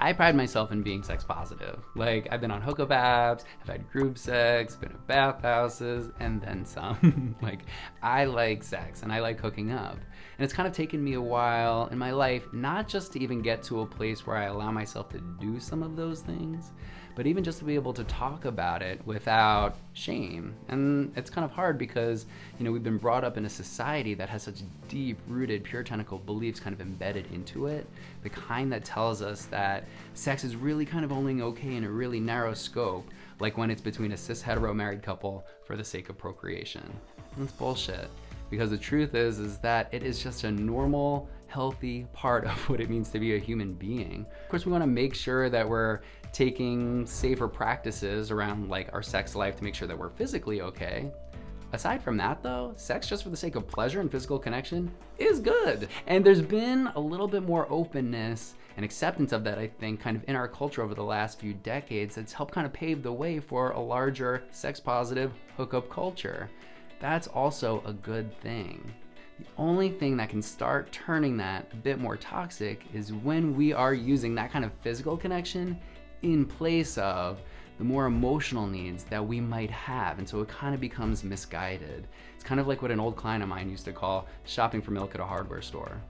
I pride myself in being sex positive. Like, I've been on hookup apps, I've had group sex, been at bathhouses, and then some. Like, I like sex and I like hooking up. And it's kind of taken me a while in my life, not just to even get to a place where I allow myself to do some of those things, but even just to be able to talk about it without shame. And it's kind of hard because, you know, we've been brought up in a society that has such deep-rooted puritanical beliefs kind of embedded into it, the kind that tells us that sex is really kind of only okay in a really narrow scope, like when it's between a cis-hetero married couple for the sake of procreation. That's bullshit. Because the truth is that it is just a normal, healthy part of what it means to be a human being. Of course, we want to make sure that we're taking safer practices around like our sex life to make sure that we're physically okay. Aside from that though, sex just for the sake of pleasure and physical connection is good. And there's been a little bit more openness and acceptance of that, I think, kind of in our culture over the last few decades that's helped kind of pave the way for a larger sex positive hookup culture. That's also a good thing. The only thing that can start turning that a bit more toxic is when we are using that kind of physical connection in place of the more emotional needs that we might have. And so it kind of becomes misguided. It's kind of like what an old client of mine used to call shopping for milk at a hardware store.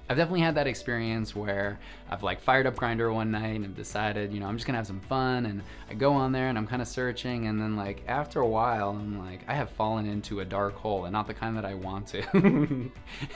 I've definitely had that experience where I've like fired up Grindr one night and decided, you know, I'm just gonna have some fun, and I go on there and I'm kind of searching, and then like after a while I'm like, I have fallen into a dark hole, and not the kind that I want to.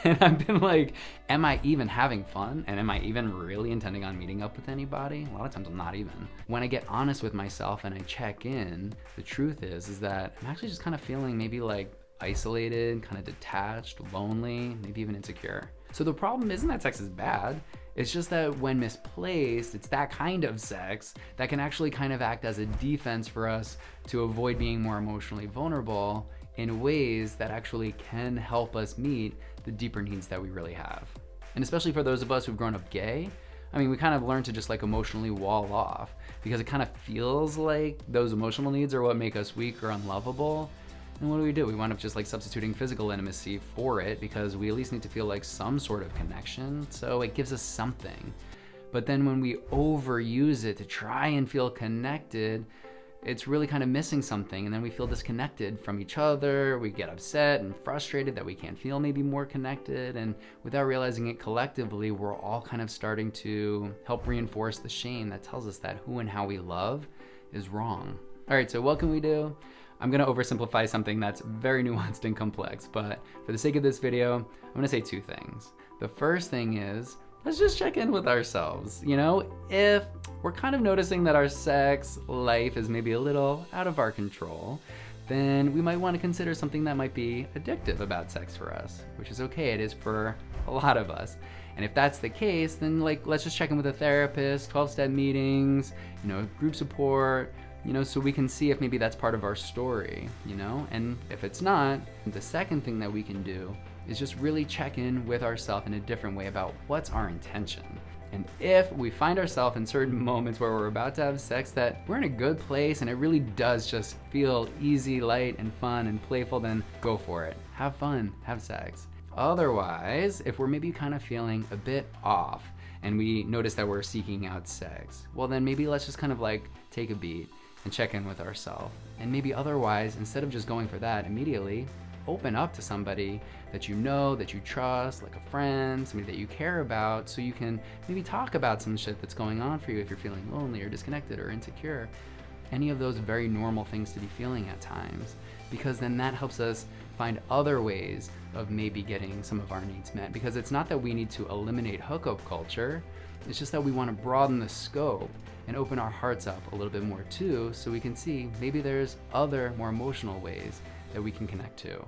And I've been like, am I even having fun? And am I even really intending on meeting up with anybody? A lot of times I'm not even. When I get honest with myself and I check in, the truth is that I'm actually just kind of feeling maybe like isolated, kind of detached, lonely, maybe even insecure. So the problem isn't that sex is bad, it's just that when misplaced, it's that kind of sex that can actually kind of act as a defense for us to avoid being more emotionally vulnerable in ways that actually can help us meet the deeper needs that we really have. And especially for those of us who've grown up gay, I mean, we kind of learn to just like emotionally wall off because it kind of feels like those emotional needs are what make us weak or unlovable. And what do? We wind up just like substituting physical intimacy for it because we at least need to feel like some sort of connection, so it gives us something. But then when we overuse it to try and feel connected, it's really kind of missing something, and then we feel disconnected from each other, we get upset and frustrated that we can't feel maybe more connected, and without realizing it collectively, we're all kind of starting to help reinforce the shame that tells us that who and how we love is wrong. All right, so what can we do? I'm gonna oversimplify something that's very nuanced and complex, but for the sake of this video, I'm gonna say two things. The first thing is, let's just check in with ourselves. You know, if we're kind of noticing that our sex life is maybe a little out of our control, then we might want to consider something that might be addictive about sex for us, which is okay, it is for a lot of us. And if that's the case, then like, let's just check in with a therapist, 12-step meetings, you know, group support, you know, so we can see if maybe that's part of our story, you know? And if it's not, the second thing that we can do is just really check in with ourselves in a different way about what's our intention. And if we find ourselves in certain moments where we're about to have sex that we're in a good place and it really does just feel easy, light, and fun and playful, then go for it. Have fun, have sex. Otherwise, if we're maybe kind of feeling a bit off and we notice that we're seeking out sex, well then maybe let's just kind of like take a beat and check in with ourselves. And maybe otherwise, instead of just going for that immediately, open up to somebody that you know, that you trust, like a friend, somebody that you care about, so you can maybe talk about some shit that's going on for you if you're feeling lonely or disconnected or insecure. Any of those very normal things to be feeling at times, because then that helps us find other ways of maybe getting some of our needs met. Because it's not that we need to eliminate hookup culture, it's just that we want to broaden the scope and open our hearts up a little bit more too, so we can see maybe there's other more emotional ways that we can connect to.